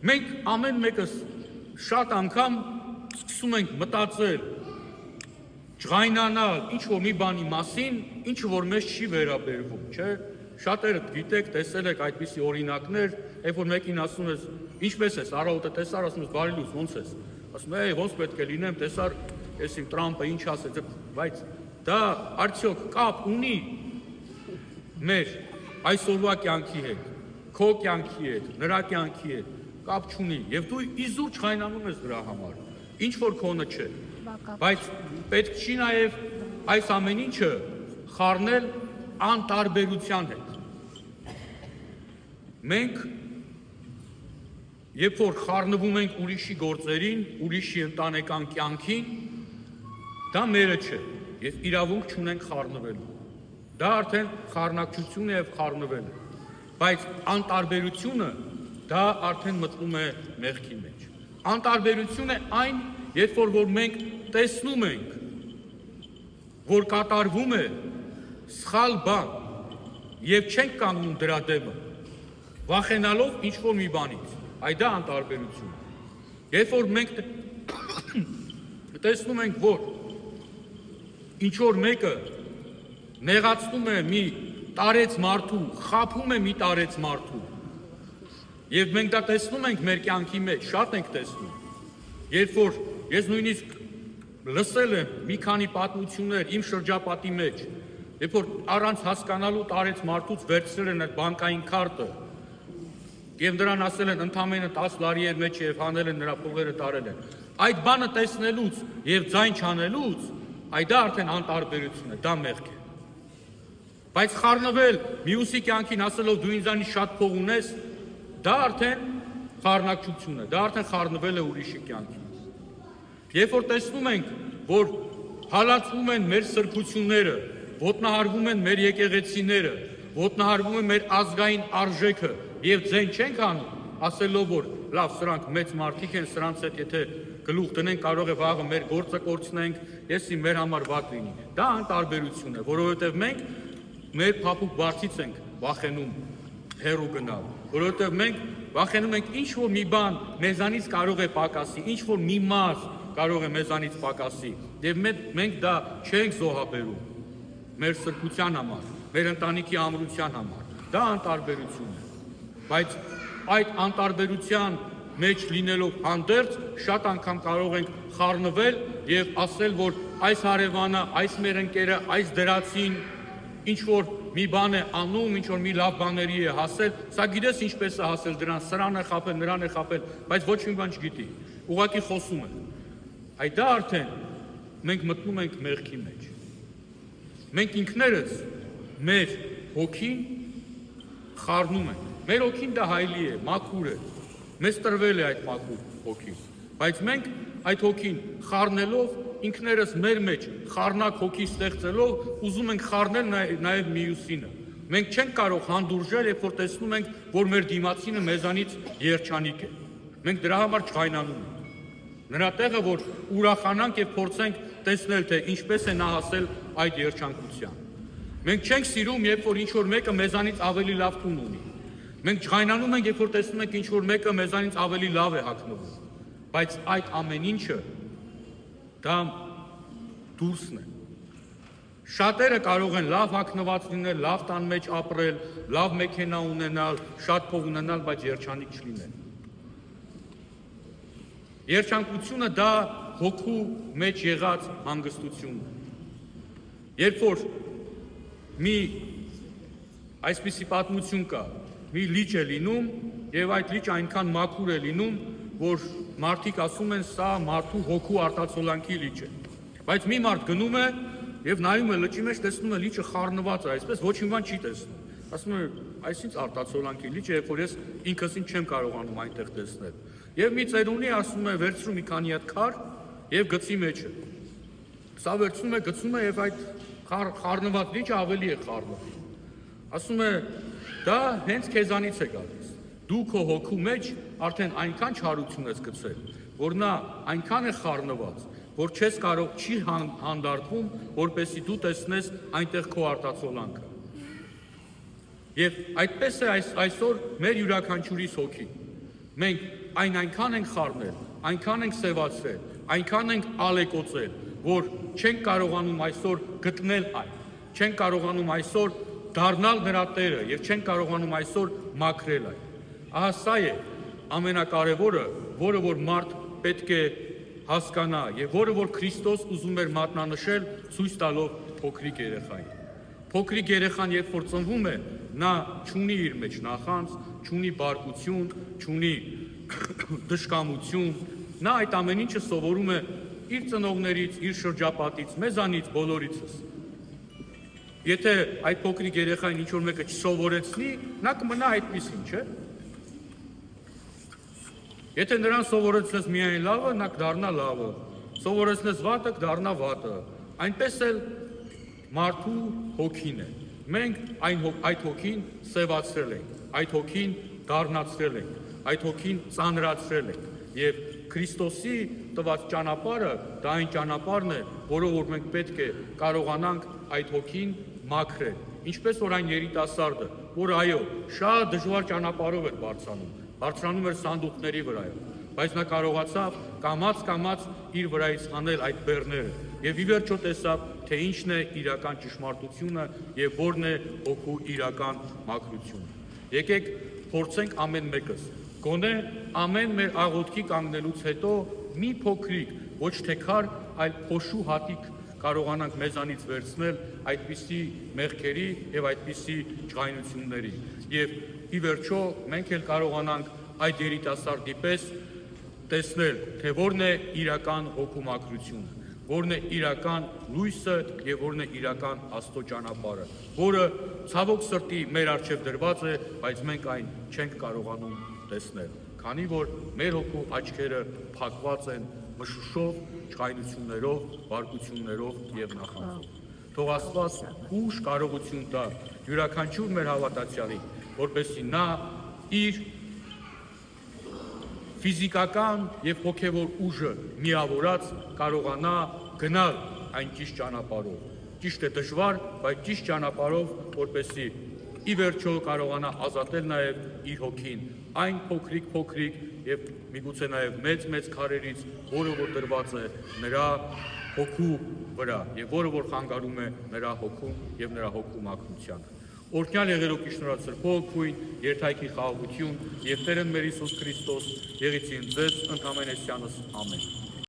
Մենք ամեն մեկս շատ անգամ սկսում ենք մտածել, ջղայնանալ ինչ-որ մի բանի մասին, ինչը որ մեզ չի վերաբերվում, չէ՞։ Շատերդ գիտեք, տեսել եք այդպիսի օրինակներ, երբ որ մեկին ասում ես, ինչպես ես, առավոտը տեսար, ասում ես, բարի լույս, ոնց ես։ Ասում ես, ոնց պետք է լինեմ, տեսար, ես իմ Տրամպը ինչ ասեց, բայց դա արդյոք կապ ունի մեր այսօրվա կյանքի հետ, քո կյանքի հետ, նրա կյանքի հետ, կապ չունի, եւ դու իզուր չխայնանում ես դրա համար, ինչ որ քոնը չէ, բայց պետք չի նաեւ այս ամեն ինչը խառնել անտարբերության հետ։ Մենք երբ որ խառնվում ենք ուրիշի գործերին, ուրիշի ընտանեկան կյանքին, դա մերը չէ, եւ իրավունք չունենք խառնվելու։ Դա արդեն խառնակցություն է եւ խառնվել է, բայց անտարբերությունը դա արդեն մտնում է մեղքի մեջ։ Անտարբերությունը այն, երբ որ մենք տեսնում ենք, որ կատարվում է սխալ բան եւ չենք կանգնում դրա դեմը, վախենալով ինչ-որ մի բանից, այդ դա անտարբերություն է։ Երբ որ մենք տեսնում ենք, որ ինչ-որ մեկը նեղացնում է մի տարեց մարդու, խաբում է մի տարեց մարդու, եւ մենք դա տեսնում ենք մեր կյանքի մեջ, շատ ենք տեսնում, երբ որ ես նույնիսկ լսել եմ մի քանի պատմություններ իմ շրջապատի մեջ, երբ որ առանց հասկանալու տարեց մարդուց վերցրել են այդ բանկային քարտը եւ նրան ասել են ընդամենը 10 լարի էր մեջ եւ հանել են նրա փողերը տարել են։ Այդ բանը տեսնելուց եւ ձայն չանելուց, այդ դա արդեն անտարբերություն է, դա մեղք է։ Բայց խառնվել մյուսի կյանքին ասելով դու ինձանից շատ փող ունես, դա արդեն խառնակցություն է, դա արդեն խառնվել է ուրիշի կյանքին։ Երբ որ տեսնում ենք, որ հալածվում են մեր սրբությունները, ոտնահարվում են մեր եկեղեցիները, ոտնահարվում է մեր ազգային արժեքը եւ ձեն չենք անում, ասելով որ լավ, սրանք մեծ մարդիկ են, սրանց հետ եթե գլուխ դնենք, կարող է վաղը մեր գործը կորցնենք, եսի մեր համար վատ լինի։ Դա անտարբերություն է, որովհետեւ մենք մեր փափուկ բարձից ենք վախենում հեռու գնալ, որովհետեւ մենք վախենում ենք ինչ որ մի բան մեզանից կարող է պակասի, ինչ որ մի մաս կարող է մեզանից պակասի, եւ մենք դա չենք զոհաբերում մեր սրբության համար, մեր ընտանիքի ամրության համար, դա անտարբերություն է, բայց այդ անտարբերության մեջ լինելով հանդերձ, շատ անգամ կարող ենք խառնվել եւ ասել, որ այս հարևանը, այս մեր ընկերը, այս դրացին ինչ որ մի բան է անում, ինչ որ մի լավ բաների է հասել, սա գիտես ինչպես է հասել դրան, սրան է խապել, նրան է խապել, բայց ոչ մի բան չգիտի, ուղղակի խոսում է։ Այդ դա արդեն մենք մտնում ենք մեղքի մեջ։ Մենք ինքներս մեր հոգին խառնում ենք։ Մեր հոգին դա հայլի է, մաքուր է։ Մեզ տրվել է այդ մաքուր հոգին։ Բայց մենք այդ հոգին խառնելով ինքներս մեր մեջ խառնակ հոգի ստեղծելով ուզում ենք խառնել նաև մյուսինը։ Մենք չենք կարող հանդուրժել, երբ որ տեսնում ենք, որ մեր դիմացինը մեզանից երջանիկ է։ Մենք դրա համար չխայնանում ենք։ Նրա տեղը, որ ուրախանանք եւ փորձենք տեսնել, թե ինչպես է նա հասել այդ երջանկության։ Մենք չենք սիրում, երբ որ ինչ-որ մեկը մեզանից ավելի լավ տուն ունի։ Մենք չխայնանում ենք, երբ որ տեսնում ենք ինչ-որ մեկը մեզանից ավելի լավ է հագնվում։ Բայց այդ ամեն ինչը դա դուրսն է։ Շատերը կարող են լավ հագնված լինել, լավ տան մեջ ապրել, լավ մեքենա ունենալ, շատ փող ունենալ, բայց երջանիկ չլինեն։ Երջանկությունը դա հոգու մեջ եղած հանգստությունն է։ Երբ որ մի այսպիսի պատմություն կա, մի լիճ է լինում եւ այդ լիճը այնքան մաքուր է լինում, որ մարդիկ ասում են սա մարդու հոգու արտացոլանքի լիճ է։ Բայց մի մարդ գնում է եւ նայում է լճի մեջ, տեսնում է լիճը խառնված է, այսպես ոչ մի բան չի տեսնում։ Ասում է, այսինչ արտացոլանքի լիճ է, երբ որ ես ինքս ինձ չեմ կարողանում այնտեղ տեսնել։ Եվ մի ծերունի ասում է վերցրու մի քանի հատ քար եւ գցի մեջը։ Սա վերցնում է, գցում է եւ այդ խառնված լիճը ավելի է խառնվում։ Ասում է դա հենց քեզանից է գալիս։ Դու քո հոգու մեջ արդեն այնքան չարություն ես գցել, որ նա այնքան է խառնված, որ չես կարող չի հանդարտվում, որպեսզի դու տեսնես այնտեղ քո արտացոլանքը։ Եվ այդպես է այսօր մեր յուրաքանչյուրիս հոգին։ Մենք այն այնքան ենք խառնել, այնքան ենք սևացրել, այնքան ենք ալեկոծել, որ չենք կարողանում այսօր գտնել այն, չենք կարողանում այսօր դառնալ նրա տերը եւ չենք կարողանում այսօր մաքրել այն։ Ահա սա է ամենակարևորը, որը որ մարդ պետք է հասկանա եւ որը որ Քրիստոս ուզում էր մատնանշել ցույց տալով փոքրիկ երեխային։ Փոքրիկ երեխան երբ որ ծնվում է, նա չունի իր մեջ նախանձ, չունի բարկություն, չունի դժկամություն, նա այդ ամեն ինչը սովորում է իր ծնողներից, իր շրջապատից, մեզանից, բոլորիցս։ Եթե այդ փոքրիկ երեխային ինչ-որ մեկը չսովորեցնի, նա կմնա այդպիսին, չէ՞։ Եթե նրան սովորեցնես միայն լավը, նա կդառնա լավը, սովորեցնես վատը, կդառնա վատը։ Այնպես էլ մարդու հոգին է։ Մենք այդ հոգին սևացրել ենք, այդ հոգին դառնացրել ենք, այդ հոգին ծանրացրել ենք։ Եվ Քրիստոսի տված ճանապարհը դա այն ճանապարհն է, որով որ մենք պետք է կարողանանք այդ հոգին մաքրել։ Ինչպես որ այն երիտասարդը, որ այո, շատ դժվար ճանապարհով էր բարձրանում էր սանդուղքների վրայով, բայց նա կարողացավ կամաց իր վրայից հանել այդ բեռները եւ ի վերջո տեսավ, թե ինչն է իրական ճշմարտությունը եւ որն է հոգու իրական մաքրությունը։ Եկեք փորձենք ամեն մեկս գոնե ամեն մեր աղոթքի կանգնելուց հետո մի փոքրիկ, ոչ թե քար, այլ փոշու հատիկ կարողանանք մեզանից վերցնել այդպիսի մեղքերի եւ այդպիսի ջղայնությունների։ Եվ ի վերջո մենք էլ կարողանանք այդ երիտասարդի պես տեսնել, թե որն է իրական հոգու մաքրությունը, որն է իրական լույսը եւ որն է իրական Աստծո ճանապարհը, որը ցավոք սրտի մեր առջև դրված է, բայց մենք այն չենք կարողանում տեսնել, քանի որ մեր հոգու աչքերը փակված են մշուշով, ջղայնություններով, բարկություններով եւ նախանձով։ Թող Աստված ուժ կարողություն տա յուրաքանչյուր մեր հավատացյալին, որպեսզի նա իր ֆիզիկական եւ հոգեվոր ուժը միավորած կարողանա գնալ այն ճիշտ ճանապարհով։ Ճիշտ է դժվար, բայց ճիշտ ճանապարհով, որպեսզի ի վերջո կարողանա ազատել նաեւ իր հոգին այն փոքրիկ եւ միգուցե նաեւ մեծ քարերից, որը որ դրված է նրա հոգու վրա եւ որը որ խանգարում է նրա հոգուն եւ նրա հոգու մաքրությանը։ Օրհնյալ եղերոք շնորհացել Փողոքույն, երթայքի խաղաղություն եւ Տեր մեր Հիսուս Քրիստոս, եղեցին ձեզ ընդհանրեսյանս ամեն։